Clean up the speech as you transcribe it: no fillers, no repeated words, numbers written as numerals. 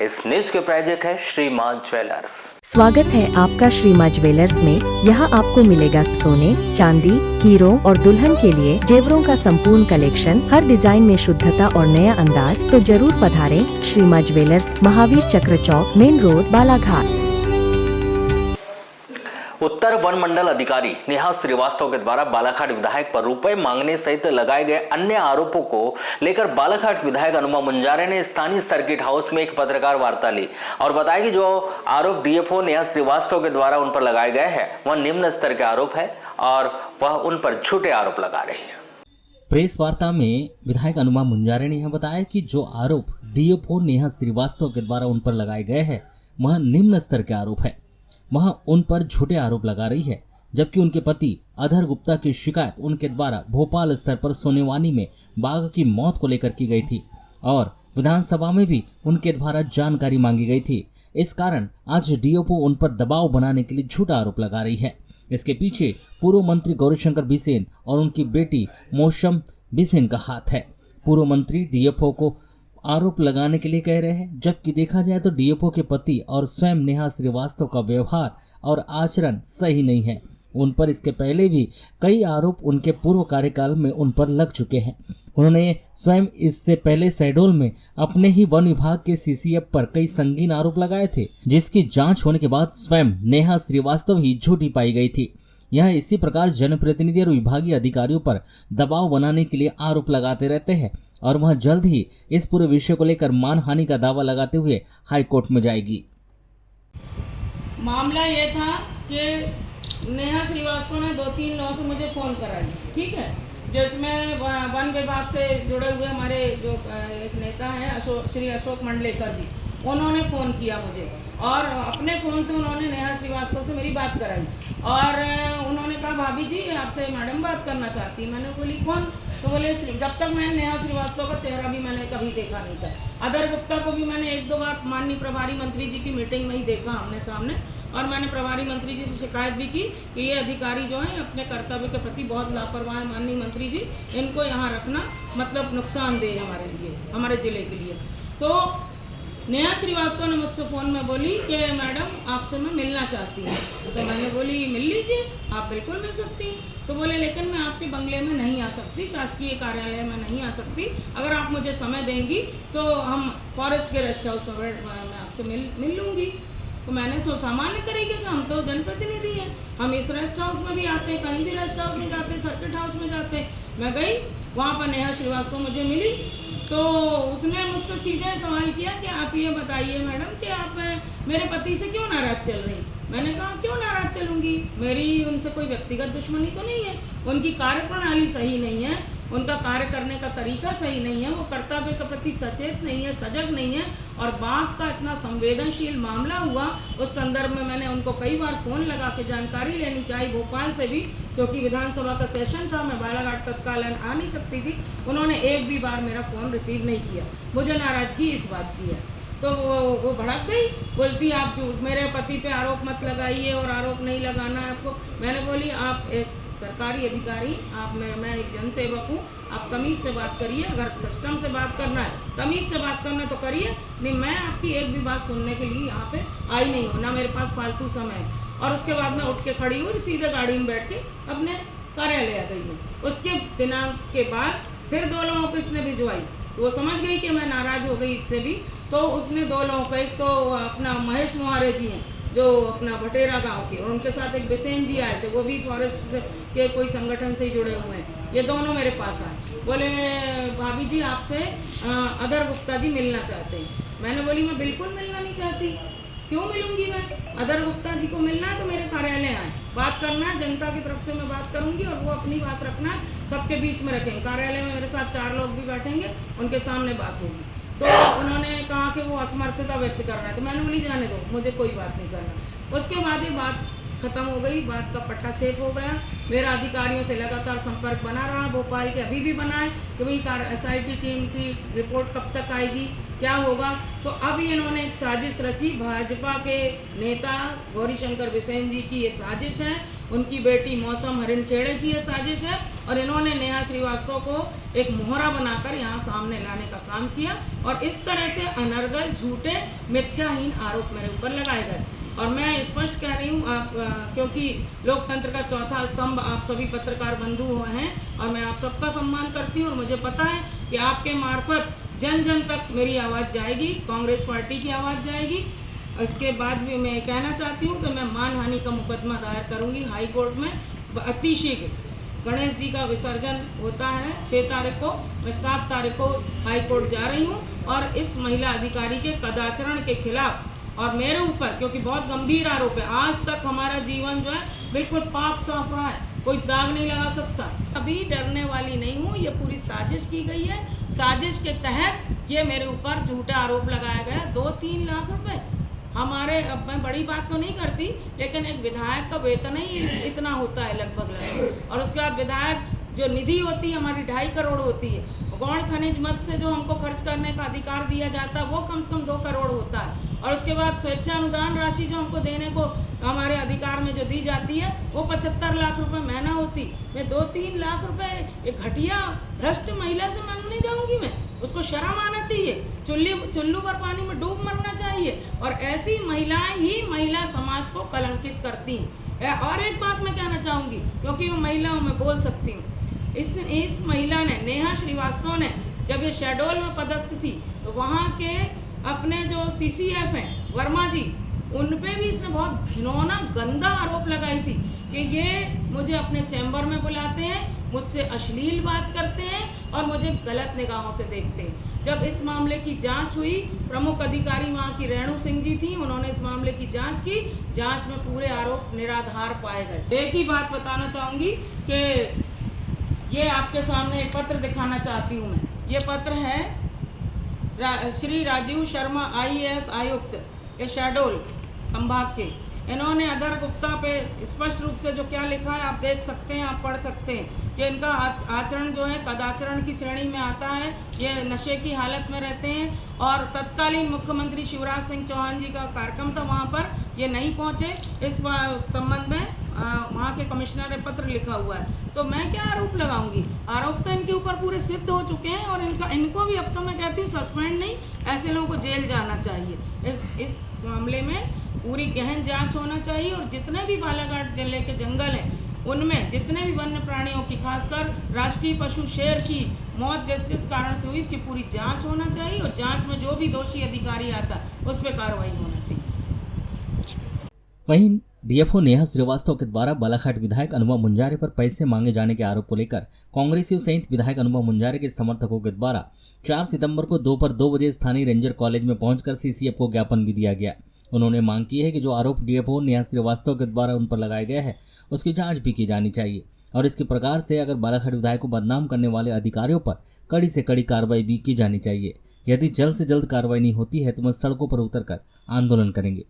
इस न्यूज के प्रायोजक है श्री मां ज्वेलर्स। स्वागत है आपका श्री मां ज्वेलर्स में। यहाँ आपको मिलेगा सोने, चांदी, हीरो और दुल्हन के लिए जेवरों का संपूर्ण कलेक्शन, हर डिजाइन में शुद्धता और नया अंदाज। तो जरूर पधारें श्री मां ज्वेलर्स, महावीर चक्र चौक, मेन रोड, बालाघाट। उत्तर वन मंडल अधिकारी नेहा श्रीवास्तव के द्वारा बालाघाट विधायक पर रुपए मांगने सहित लगाए गए अन्य आरोपों को लेकर बालाघाट विधायक अनुमा मुंजारे ने स्थानीय सर्किट हाउस में एक पत्रकार वार्ता ली और बताया कि जो आरोप डीएफओ नेहा श्रीवास्तव के द्वारा उन पर लगाए गए हैं वह निम्न स्तर के आरोप है और वह उन पर झूठे आरोप लगा रही है। प्रेस वार्ता में विधायक अनुमा मुंजारे ने यह बताया कि जो आरोप डीएफओ नेहा श्रीवास्तव के द्वारा उन पर लगाए गए हैं वह निम्न स्तर के आरोप है। वह उन पर झूठे आरोप लगा रही है, जबकि उनके पति अधर गुप्ता की शिकायत उनके द्वारा भोपाल स्तर पर सोनेवानी में बाघ की मौत को लेकर की गई थी और विधानसभा में भी उनके द्वारा जानकारी मांगी गई थी। इस कारण आज डीएफओ उन पर दबाव बनाने के लिए झूठा आरोप लगा रही है। इसके पीछे पूर्व मंत्री गौरीशंकर बिसेन और उनकी बेटी मौसम बिसेन का हाथ है। पूर्व मंत्री डीएफओ को आरोप लगाने के लिए कह रहे हैं, जबकि देखा जाए तो डीएफओ के पति और स्वयं नेहा श्रीवास्तव का व्यवहार और आचरण सही नहीं है। उन पर इसके पहले भी कई आरोप उनके पूर्व कार्यकाल में उन पर लग चुके हैं। उन्होंने स्वयं इससे पहले शहडोल में अपने ही वन विभाग के सीसीएफ पर कई संगीन आरोप लगाए थे, जिसकी जांच होने के बाद स्वयं नेहा श्रीवास्तव ही झूठी पाई गई थी। यह इसी प्रकार जनप्रतिनिधि और विभागीय अधिकारियों पर दबाव बनाने के लिए आरोप लगाते रहते हैं और वह जल्द ही इस पूरे विषय को लेकर मानहानि का दावा लगाते हुए हाई कोर्ट में जाएगी। मामला ये था कि नेहा श्रीवास्तव ने 2-3 लोगों से मुझे फ़ोन कराई, ठीक है, जिसमें वन विभाग से जुड़े हुए हमारे जो एक नेता हैं श्री अशोक मंडलेकर जी, उन्होंने फ़ोन किया मुझे और अपने फ़ोन से उन्होंने नेहा श्रीवास्तव से मेरी बात कराई और उन्होंने कहा भाभी जी आपसे मैडम बात करना चाहती। मैंने बोली कौन? तो बोले जब तक मैंने नेहा श्रीवास्तव का चेहरा भी मैंने कभी देखा नहीं था। अधर गुप्ता को भी मैंने 1-2 बार माननीय प्रभारी मंत्री जी की मीटिंग में ही देखा आमने सामने और मैंने प्रभारी मंत्री जी से शिकायत भी की कि ये अधिकारी जो हैं अपने कर्तव्य के प्रति बहुत लापरवाह है। माननीय मंत्री जी, इनको यहाँ रखना मतलब नुकसानदेह हमारे लिए, हमारे ज़िले के लिए। तो नेहा श्रीवास्तव ने मुझसे फ़ोन में बोली कि मैडम आपसे मैं मिलना चाहती हूँ। तो मैंने बोली मिल लीजिए, आप बिल्कुल मिल सकती हैं। तो बोले लेकिन मैं आपके बंगले में नहीं आ सकती, शासकीय कार्यालय में नहीं आ सकती, अगर आप मुझे समय देंगी तो हम फॉरेस्ट के रेस्ट हाउस में मैं आपसे मिल लूँगी। तो मैंने सामान्य तरीके से हम तो जनप्रतिनिधि हैं, हम इस रेस्ट हाउस में भी आते हैं, कहीं भी रेस्ट हाउस में जाते हैं, सर्किट हाउस में जाते हैं। मैं गई, वहाँ पर नेहा श्रीवास्तव मुझे मिली तो उसने मुझसे सीधे सवाल किया कि आप ये बताइए मैडम कि आप मेरे पति से क्यों नाराज़ चल रही। मैंने कहा क्यों नाराज़ चलूँगी, मेरी उनसे कोई व्यक्तिगत दुश्मनी तो नहीं है, उनकी कार्यप्रणाली सही नहीं है, उनका कार्य करने का तरीका सही नहीं है, वो कर्तव्य के प्रति सचेत नहीं है, सजग नहीं है। और बाघ का इतना संवेदनशील मामला हुआ, उस संदर्भ में मैंने उनको कई बार फ़ोन लगा के जानकारी लेनी चाहिए, भोपाल से भी, क्योंकि विधानसभा का सेशन था, मैं बालाघाट तत्काल आ नहीं सकती थी। उन्होंने एक भी बार मेरा फ़ोन रिसीव नहीं किया, मुझे नाराज़गी इस बात की है। तो वो भड़क गई, बोलती आप झूठ मेरे पति पे आरोप मत लगाइए और आरोप नहीं लगाना है आपको। मैंने बोली आप एक सरकारी अधिकारी, मैं एक जनसेवक हूँ, आप तमीज़ से बात करिए, अगर सिस्टम से बात करना है, तमीज़ से बात करना है तो करिए, नहीं मैं आपकी एक भी बात सुनने के लिए यहाँ पे आई नहीं हूँ, ना मेरे पास फालतू समय है। और उसके बाद मैं उठ के खड़ी हुई, सीधे गाड़ी में बैठ के अपने कार्यालय आ गई मैं। उसके दिनांक के बाद फिर 2 लोगों को इसने भिजवाई, तो वो समझ गई कि मैं नाराज़ हो गई इससे भी, तो उसने 2 लोगों को, एक तो अपना महेश मोहारे जी हैं जो अपना भटेरा गांव के, और उनके साथ एक बिसेन जी आए थे, वो भी फॉरेस्ट के कोई संगठन से ही जुड़े हुए हैं। ये दोनों मेरे पास आए, बोले भाभी जी आपसे अधर गुप्ता जी मिलना चाहते हैं। मैंने बोली मैं बिल्कुल मिलना नहीं चाहती, क्यों मिलूंगी मैं? अधर गुप्ता जी को मिलना है तो मेरे कार्यालय आए, बात करना है, जनता की तरफ से मैं बात करूंगी और वो अपनी बात रखना है, सबके बीच में रखेंगे। कार्यालय में मेरे साथ 4 लोग भी बैठेंगे, उनके सामने बात होगी। तो उन्होंने कहा कि वो असमर्थता व्यक्त कर रहा है, तो मैंने बोली जाने दो, मुझे कोई बात नहीं करना। उसके बाद ये बात खत्म हो गई, बात का पट्टाछेप हो गया। मेरा अधिकारियों से लगातार संपर्क बना रहा, भोपाल के अभी भी बना है कि भाई एसआईटी टीम की रिपोर्ट कब तक आएगी, क्या होगा। तो अब इन्होंने एक साजिश रची, भाजपा के नेता गौरीशंकर बिसेन जी की ये साजिश है उनकी बेटी मौसम हरिणखेड़े की ये साजिश है और इन्होंने नेहा श्रीवास्तव को एक मोहरा बनाकर यहाँ सामने लाने का काम किया और इस तरह से अनर्गल, झूठे, मिथ्याहीन आरोप मेरे ऊपर लगाए गए। और मैं स्पष्ट कह रही हूँ, आप क्योंकि लोकतंत्र का चौथा स्तंभ आप सभी पत्रकार बंधु हैं और मैं आप सबका सम्मान करती हूँ और मुझे पता है कि आपके मार्फत जन जन तक मेरी आवाज़ जाएगी, कांग्रेस पार्टी की आवाज़ जाएगी। इसके बाद भी मैं कहना चाहती हूँ कि मैं मानहानि का मुकदमा दायर करूँगी हाई कोर्ट में अतिशीघ्र। गणेश जी का विसर्जन होता है 6 तारीख को, मैं 7 तारीख को हाई कोर्ट जा रही हूँ और इस महिला अधिकारी के कदाचरण के खिलाफ और मेरे ऊपर, क्योंकि बहुत गंभीर आरोप है, आज तक हमारा जीवन जो है बिल्कुल पाक साफ रहा है, कोई दाग नहीं लगा सकता। अभी डरने वाली नहीं हूँ, ये पूरी साजिश की गई है। साजिश के तहत ये मेरे ऊपर झूठा आरोप लगाया गया। 2-3 लाख रुपए हमारे, अब मैं बड़ी बात तो नहीं करती, लेकिन एक विधायक का वेतन ही इतना होता है लगभग। और उसके बाद विधायक जो निधि होती है हमारी 2.5 करोड़ होती है। गौण खनिज मद से जो हमको खर्च करने का अधिकार दिया जाता है वो कम से कम 2 करोड़ होता है। और उसके बाद स्वेच्छा अनुदान राशि जो हमको देने को हमारे अधिकार में जो दी जाती है वो 75 लाख रुपए महीना होती। मैं 2-3 लाख रुपए एक घटिया भ्रष्ट महिला से मांगने जाऊंगी? मैं उसको शर्म आना चाहिए, चुल्लू पर पानी में डूब मरना चाहिए। और ऐसी महिलाएं ही महिला समाज को कलंकित करती हैं। और एक बात मैं कहना चाहूँगी, क्योंकि वो महिला हूँ, मैं बोल सकती हूँ। इस महिला ने, नेहा श्रीवास्तव ने, जब ये शहडोल में पदस्थ थी तो वहाँ के अपने जो CCF हैं वर्मा जी, उन पे भी इसने बहुत घिनौना गंदा आरोप लगाई थी कि ये मुझे अपने चैम्बर में बुलाते हैं, मुझसे अश्लील बात करते हैं और मुझे गलत निगाहों से देखते हैं। जब इस मामले की जांच हुई, प्रमुख अधिकारी वहाँ की रेणु सिंह जी थी, उन्होंने इस मामले की जांच की। जांच में पूरे आरोप निराधार पाए गए। एक ही बात बताना चाहूँगी कि ये आपके सामने एक पत्र दिखाना चाहती हूँ मैं। ये पत्र है श्री राजीव शर्मा IAS आयुक्त, ये शहडोल संभाग के। इन्होंने अधर गुप्ता पे स्पष्ट रूप से जो क्या लिखा है आप देख सकते हैं, आप पढ़ सकते हैं कि इनका आचरण जो है कदाचरण की श्रेणी में आता है। ये नशे की हालत में रहते हैं और तत्कालीन मुख्यमंत्री शिवराज सिंह चौहान जी का कार्यक्रम था, वहाँ पर ये नहीं पहुँचे। इस संबंध में वहाँ के कमिश्नर ने पत्र लिखा हुआ है। तो मैं क्या आरोप लगाऊंगी? आरोप तो इनके ऊपर पूरे सिद्ध हो चुके हैं और इनको भी अब तो मैं कहती हूँ सस्पेंड नहीं, ऐसे लोगों को जेल जाना चाहिए। इस मामले में पूरी गहन जांच होना चाहिए और जितने भी बालाघाट जिले के जंगल हैं उनमें जितने भी वन्य प्राणियों की, खासकर राष्ट्रीय पशु शेर की मौत जिस कारण से हुई, इसकी पूरी जांच होना चाहिए और जांच में जो भी दोषी अधिकारी आता उस पर कार्रवाई होना चाहिए। वहीं DFO नेहा श्रीवास्तव के द्वारा बालाघाट विधायक अनुमा मुंजारे पर पैसे मांगे जाने के आरोप को लेकर कांग्रेसियों सहित विधायक अनुमा मुंजारे के समर्थकों के द्वारा 4 सितंबर को दोपहर 2 बजे स्थानीय रेंजर कॉलेज में पहुंचकर CCF को ज्ञापन भी दिया गया। उन्होंने मांग की है कि जो आरोप DFO नेहा श्रीवास्तव के द्वारा उन पर लगाए गए हैं उसकी जाँच भी की जानी चाहिए और इसके प्रकार से अगर बालाघाट विधायक को बदनाम करने वाले अधिकारियों पर कड़ी से कड़ी कार्रवाई भी की जानी चाहिए। यदि जल्द से जल्द कार्रवाई नहीं होती है तो वह सड़कों पर उतरकर आंदोलन करेंगे।